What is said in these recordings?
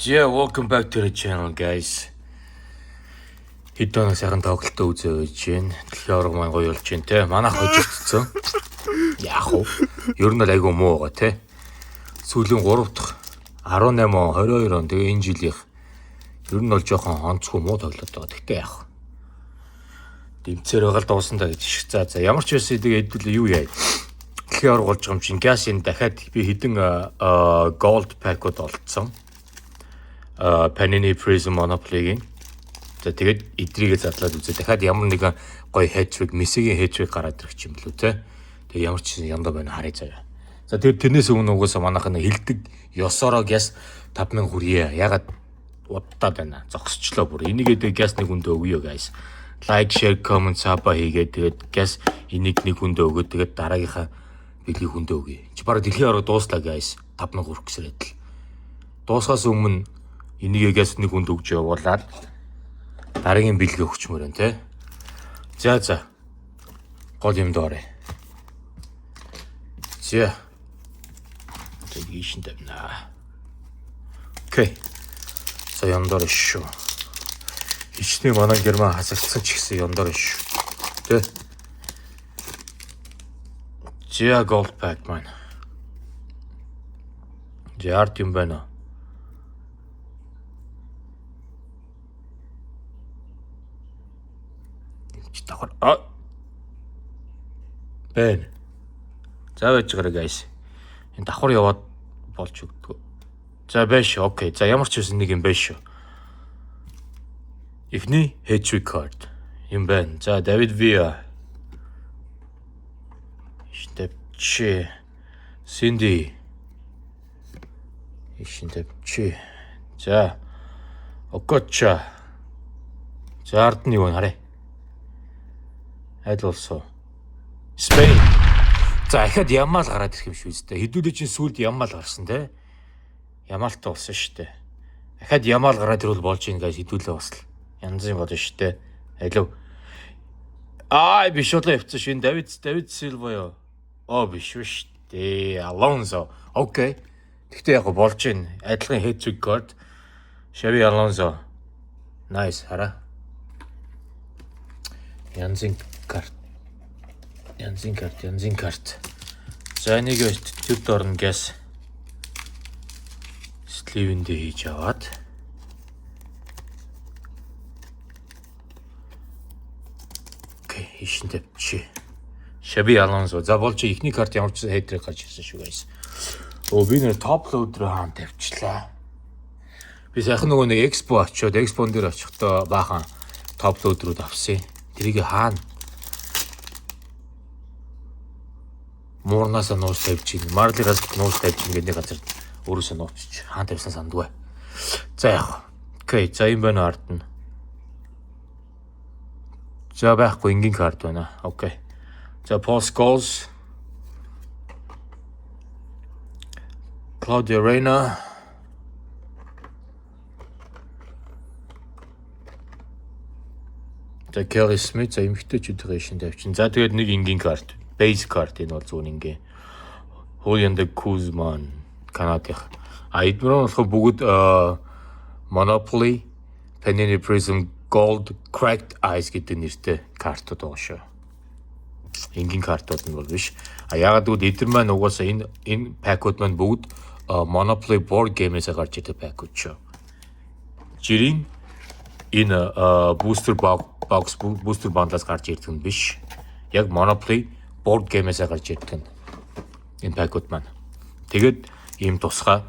Yeah, welcome back to the channel, guys. Хэдэн сайхан тоглолтоо үзэж байна. Дэлхийн авраг маань гоё болж байна те. Манайх хожигдсон. Яах вэ? Ер нь л айгүй муу байгаа те. Сүүлийн 3 дахь 18 он 22 он тэгээ энэ жилийнх ер нь бол жоохон онцгүй муу тоглолт байгаа. Тэгтээ яах вэ? Дэмцээр байгаа л дуусна да гэж шиг. За ямар ч байсан тэгээ хэдүүл юу яа. Дэлхийн авраг болж байгаа юм чинь газ энэ дахиад би хэдэн gold pack-ууд олцсон. Panini Prism Monopoly-гийн. За тэгээд эдрийгээ задлаад үзээ. Дахиад ямар нэгэн гоё hat-trick, Messi-гийн hat-trick гараад ирэх юм бэлүү те. Тэгээ ямар ч яндаа байна харъя заяа. За тэгээд тэрнээс өмнө угаасаа манайхан хилдэг ёсороо газ 5000 хүрье. Ягаад удаад байна. Зогсчлоо бүр. Энийгээ тэгээд газ нэг хүндээ өгье guys. Like, share, comment, саба хийгээд тэгээд газ энийг нэг хүндээ өгөөд тэгээд дараагийнхаа бэлгийн хүндээ өгье. Чи бараг дэлхийн авраг дууслаа guys. 5000 хүрэх гэсрээд л. Дуусгаас өмнө энийгээ газ нэг хүнд өгч явуулаад дараагийн бэлгээ өгчмөр байна те. За. Гол юм доорой. За. Тэгээд шин тавина. Окей. За яндор шүү. Хичнээн манай герман хасагдсан ч гэсэн яндор шүү. Тэ. За gold pack маань. Жарт юм байна. Давхар бэн. За байж гараа guys. Энэ давхар яваад болж өгдөг. За байш. Окей. За ямар ч үсэн нэг юм байш. Ихний hat-trick card юм байна. За David Villa. Штепчи. Cindy. Штепчи. За Окоча. За ард нь юу харъя. Адил болсон. Spain. За ахад ямаал гараад ирэх юм шүү дээ. Хэдүүлээ чинь сүлд ямаал гарсан те. Ямаалтай болсон шүү дээ. Ахад ямаал гараад ирвэл болж ийн guys хэдүүлээ бас л. Янзын бодно шүү дээ. Алив. Би шотлоо явцсан шин Давид Силва ёо. Биш шүү дээ. Alonso. Окей. Тэгтээ яг болж ийн. Адилхан hat-trick card. Xabi Alonso. Nice хараа. Янзын карт. За нэг төв дорн газ сливэндээ хийж аваад. Окей, ишин тавьчих. Xabi Alonso. За болж ихний карт ямар ч хэдрэг гарч ирсэн шүү guys. Би нэр топ лоуд руу хаан тавьчлаа. Би сайхан нөгөө нэг экспо дээр очихдоо баахан топ лоуд руу авсан. Тэрийг хаана Муурнаас нууц тавьж ийн. Марлигаас нууц тавьж ийн гэдэг газар өөрөөсөө нууцчих. Хаан тавьсан сандгүй. За яах. Окей, за юм байна ард нь. За байхгүй энгийн карт байна. Окей. За Paul Scholes. Claudio Reyna. За Kelly Smith за эмхтэй ч үдгээ шин тавьчин. За тэгээд нэг энгийн карт. Base card энэ бол зүүн ингээ. Julian de Guzman Канадах. Эдгээр нь болохоор бүгд Monopoly, Panini Prism Gold, Cracked Ice гэдэг нэртэй картууд байгаа шүү. Энгийн картууд нь бол биш. Ягаад гэвэл эдгээр маань угаасаа энэ пакууд маань бүгд Monopoly board game-ээс гарч ирдэг пакууд шүү. Жирийн энэ booster bundle-аас гарч ирдэг нь биш. Яг Monopoly board game-ээс гарч ирдэг нь энэ пакууд маань. Тэгээд ийм тусгай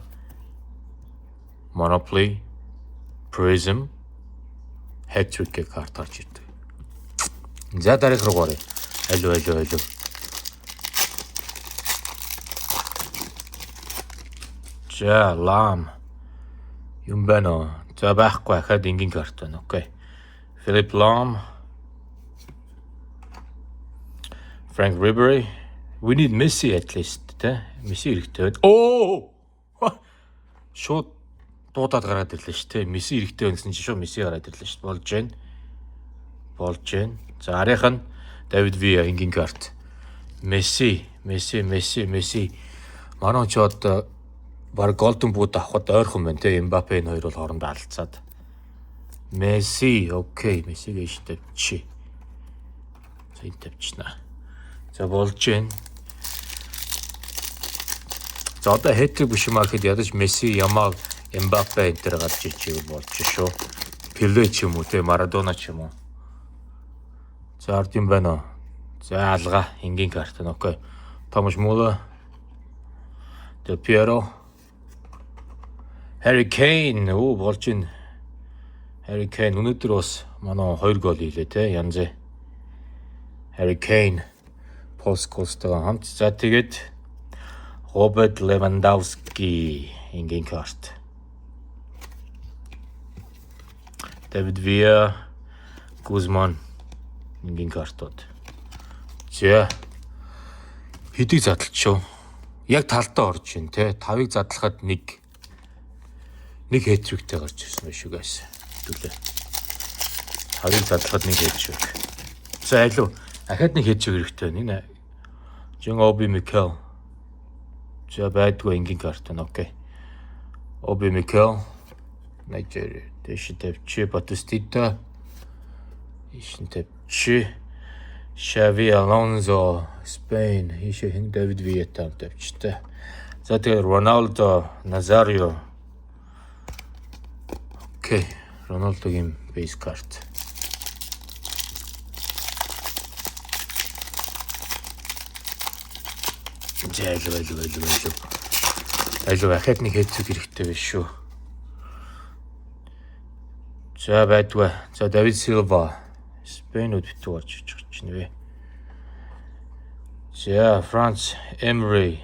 Monopoly Prism hat-trick гэх карт гарч ирдэг. За дараах руу гаръя. Алуу. За Lam юм байна. За байхгүй хахад энгийн карт байна. Окей. Philip Lahm. Frank Ribery. We need Messi at least. Messi хэрэгтэй байна. Шууд дуудаад гараад ирлээ шүү дээ. Messi хэрэгтэй байсан чинь шууд Messi гараад ирлээ шүү. Болж байна. За арийнх нь David Villa энгийн карт. Messi. Манай ч одоо Баг Golden Boot авахд ойрхон байна те. Mbappe энэ хоёр бол хоорондоо алцаад. Messi, окей, Messi-г ийш тавьчих. За энэ тавьчихна. За болж гэн. За одоо хэтрик биш юм аа гэхэд ядаж Messi, Yamal, Mbappe энэ төр гарч ичээл болж шүү. Pelé ч юм уу те, Maradona ч юм уу. За ард юм байна уу? За алга энгийн карт нь окей. Thomas Muller, Del Piero, Harry Kane болж гин. Harry Kane өнөөдөр бас манай 2 гол хийлээ те янзээ. Harry Kane Paul Scholes-тойгоо хамт. За тэгээд Robert Lewandowski энгийн карт. David Villa, Guzman энгийн картууд. За хэдийг задлчихв. Яг талдаа орж ийн те 5-ыг задлахад нэг хэтриктэй гарч ирсэн байх шүү guys. Түлээ. 5-ыг задлахад нэг хэтрик. За алуу ахад нэг хэтрик хэрэгтэй. Нэг Жон Оби Микел. За байдгүй энгийн карт нь окей. Оби Микел Nigeria. Дэшин тавьчих Батистита. Ишин тавьчих Xavi Alonso Spain. Ишин David Villa тавьчихтай. За тэгээд Ronaldo Nazario. Окей. Ronaldo-гийн base card. Алуу ахад нэг хэцүү хэрэгтэй биш шүү. За байдгүй. За David Silva Spain-д битүү гарч иж чинь. За France Emery.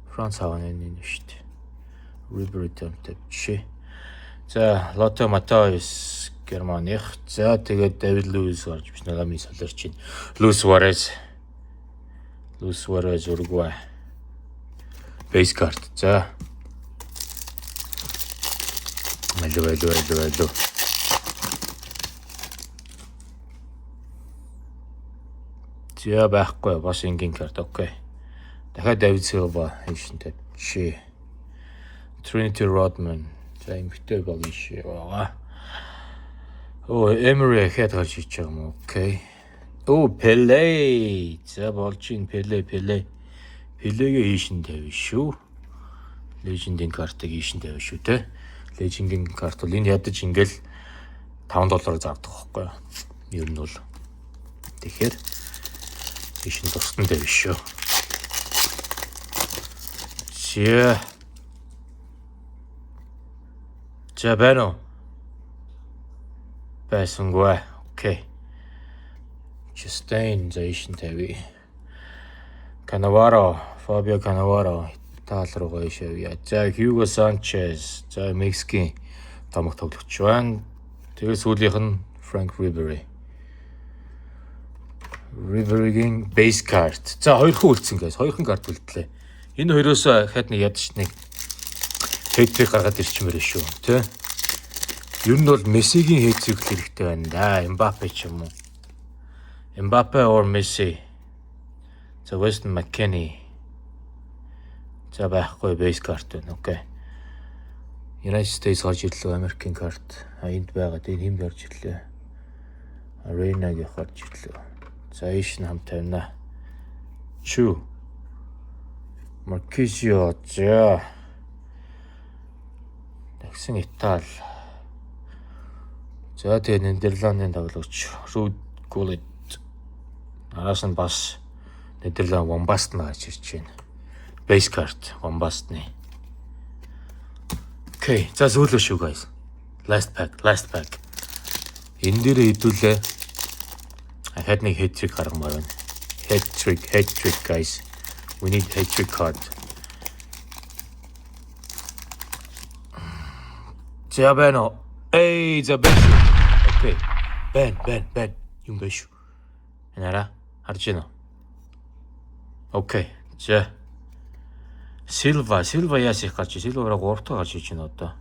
France аваа нэг шүү дээ. Ribery тавьчих. За Lothar Matthäus Германых. За тэгээд David Luiz гарч биш нагамын солирч чинь. Luis Suarez Uruguay. Base card. За. Алуу. За байхгүй бас энгийн карт окей. Дахиад David Silva хийшин тавьчих. Trinity Rodman. За эмхтэй бол ийш байгаа. Emery хэд гарч ич байгаа юм окей. Pelé. За болж ин Pelé. Pelé-гээ ийшин тавь шүү. Legend-ийн картыг ийшин тавь шүү те. Legend-ийн карт бол энэ ядаж ингээл $5 зардаг байхгүй юу? Ер нь бол. Тэгэхээр ийшин тусдан тавь шүү. За байна уу? Байсангүй. Окей. Justin за ийшин тавь. Cannavaro, Fabio Cannavaro Итали руу шавья. За Hugo Sanchez, за Мексикийн томог тоглогч байна. Тэгээд сүүлийнх нь Frank Ribery. Ribery-гийн base card. За хоёрхан үлдсэн guys. Хоёрхан карт үлдлээ. Энэ хоёроос хаад нэг ядч нэг хэтрик гаргаад ирчмээр шүү, тий? Ер нь бол Мессигийн хэтрик хэрэгтэй байна да. Mbappe ч юм уу. Mbappe or Messi. За Weston McKennie. За байхгүй base card байна. Окей. United States гарч ирлээ Америкийн карт. Энд байгаа. Тэгээд хэм гарч ирлээ. Arena-гийн гарч ирлээ. За ийш нь хамт тавина. Чүү. Marquisio. За. Тэгсэн Итали. За тэгээд Нидерландын тоглогч Ruud Gullit. Араас нь бас Нидерланд Вамбаст нь гарч ирж байна. Base card Вамбастны. Окей, за сүүлөө шүү guys. Last pack. Энэ дээр хэдүүлээ. Ахад нэг hat-trick гаргамаар байна. Hat-trick guys. We need hat-trick card. За байна. За байна. Окей. Бэн. Юм биш. Энара харж байна. Окей. За. Silva яасих гарч Silva-аараа 3 дахь гарч иж байна одоо.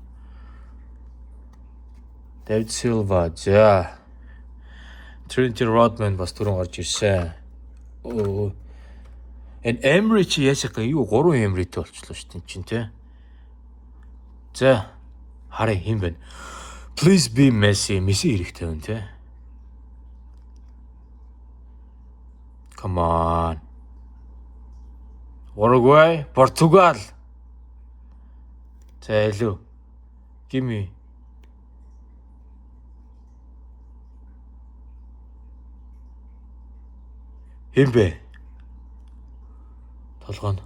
David Silva. За. Trinity Rodman бас түрүүн гарч ирсэн. And Emery чи яшаа юу 3 Emeryтэй болчихлоо шүү дээ чинь те. За харъя юм бэ. Please be Messi. Messi хэрэгтэй байна те. Come on. Uruguay, Portugal. За илүү. Give me. Юм бэ? Толгойн.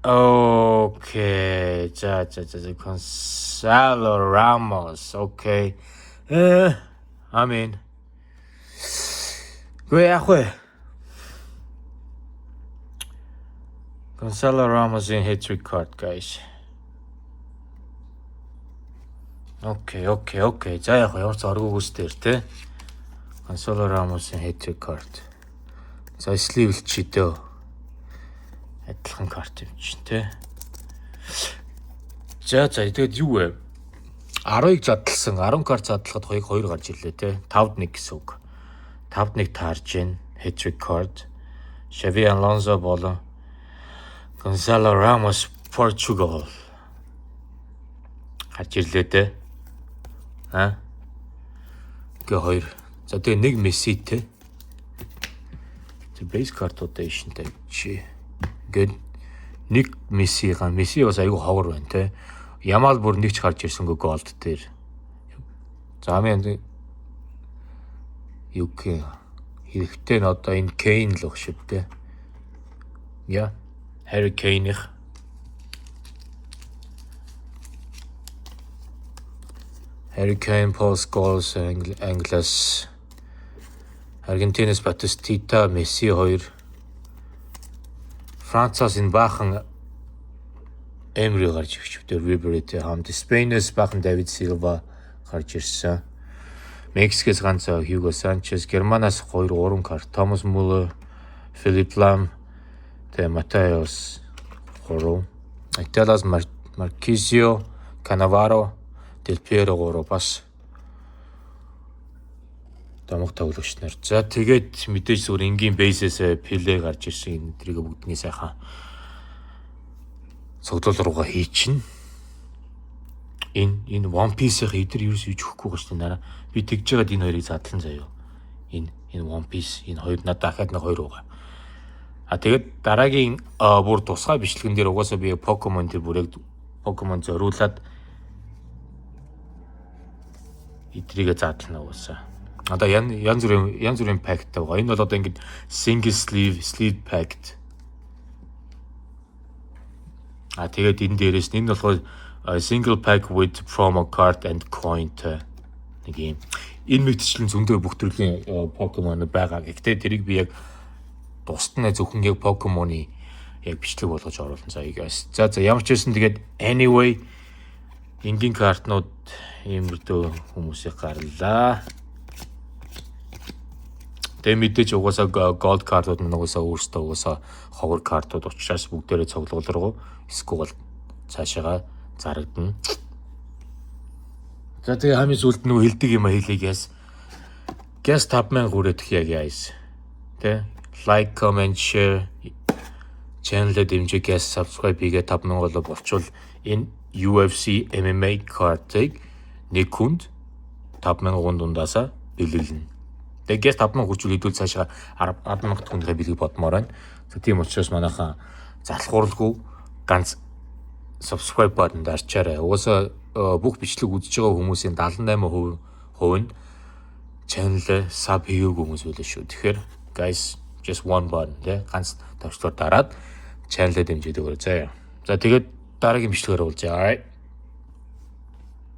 Okay. За Gonzalo Ramos. Okay. I mean. Гүй яах вэ? Gonzalo Ramos in hat-trick card, guys. Okay. За яах вэ? Ямар ч оргуугүйс дээр те. Gonzalo Ramos in hat-trick card. За sleeve чи дөө. Адилхан карт юм чинь те. За тэгээд юу вэ? 10-ыг задлсан, 10 карт задлахад 2 гарч ирлээ те. 5-1 гэсэн үг. 5-1 таарж гин hat-trick card. Xavi Alonso болон Gonzalo Ramos Portugal. Гарч ирлээ те. Гэ 2. За тэгээд 1 Messi те. Base картуудаа ишинтэй чи. Ингээд нэг Месси бас айгүй ховор байна те. Ямал бүр нэг ч гарч ирсэнгүй голд дээр. За мен юу гэх хэрэгтэй нь одоо энэ Кейн л баг шүү те. Я Harry Kane-ийн Harry Kane, Paul Scholes, Angles, Аргентинээс Батистита, Месси 2. Францаас энэ баахан Эмри гарч ирж байна. Riberyтэй хамт Спейнээс баахан Давид Силва гарч ирсэн. Мексикээс ганц Hugo Sanchez, Германаас 2-3 карт. Thomas Muller, Philipp Lahm, Matthäus 3. Италиас Marchisio, Cannavaro, Del Piero 3 бас дамаг тоглогч нар. За тэгээд мэдээж зүгээр энгийн бейсээс Пеле гарч ирсэн. Эдрийг бүгдний сайхан цогцол руугаа хийчин. Энэ One Piece-ийн эдэр ерөөс иж өгөхгүй гоч нэраа. Би тэгж жагаад энэ хоёрыг задлан заяа. Энэ One Piece энэ хоёр надад дахиад нэг 2 байгаа. Тэгээд дараагийн бүр тусгай бичлэгэн дээр угаасаа би Pokemon тэр бүрийг Pokemon зориулаад эдрийг задлана угаасаа. Одоо янз бүрийн пакт байгаа. Энэ бол одоо ингэ single sleeve packed. Тэгээд энэ дээрээс нь болохоор single pack with promo card and coin нэг юм. Энэ мэтчлэн зөндөө бүх төрлийн Pokemon байгаа. Гэхдээ тэрийг би яг тусдаа зөвхөн яг Pokemon-ы яг бичлэг болгож оруулсан. За guys. За ямар ч байсан тэгээд anyway энгийн картнууд иймэрдүү хүмүүсийг гарлаа. Тэгээ мэдээж угаасаа gold картууд нь угаасаа өөрсдөө угаасаа ховор картууд учраас бүгдээрээ цуглуул руу эсвэл цаашаага зарагдана. За тэгээ хамгийн сүүлд нөгөө хэлдэг юм хэлийг яс. Guys 5000 хүрэх яг guys. Тэ like, comment, share channel-д дэмжиж guys subscribe хийгээ 5000 болоо болчвол энэ UFC MMA картыг нэг хүнд 5000 дундаасаа бэлгэлнэ. Тэгээд 5000 хүрчүүл хэдүүл цаашаа 100000 хүнгээ бэлгэж бодмоор байна. Тийм учраас манайхан залхууралгүй ганц subscribe button дарчаарай. Угаасаа бүх бичлэг үзэж байгаа хүмүүсийн 78% нь channel sub хийгээгүй хүмүүс байлаа шүү. Тэгэхээр guys just one button тэ ганц тавчлаар дараад channel-д дэмжиж өгөөрэй. За тэгээд дараагийн бичлэгээр уулзъя. Alright.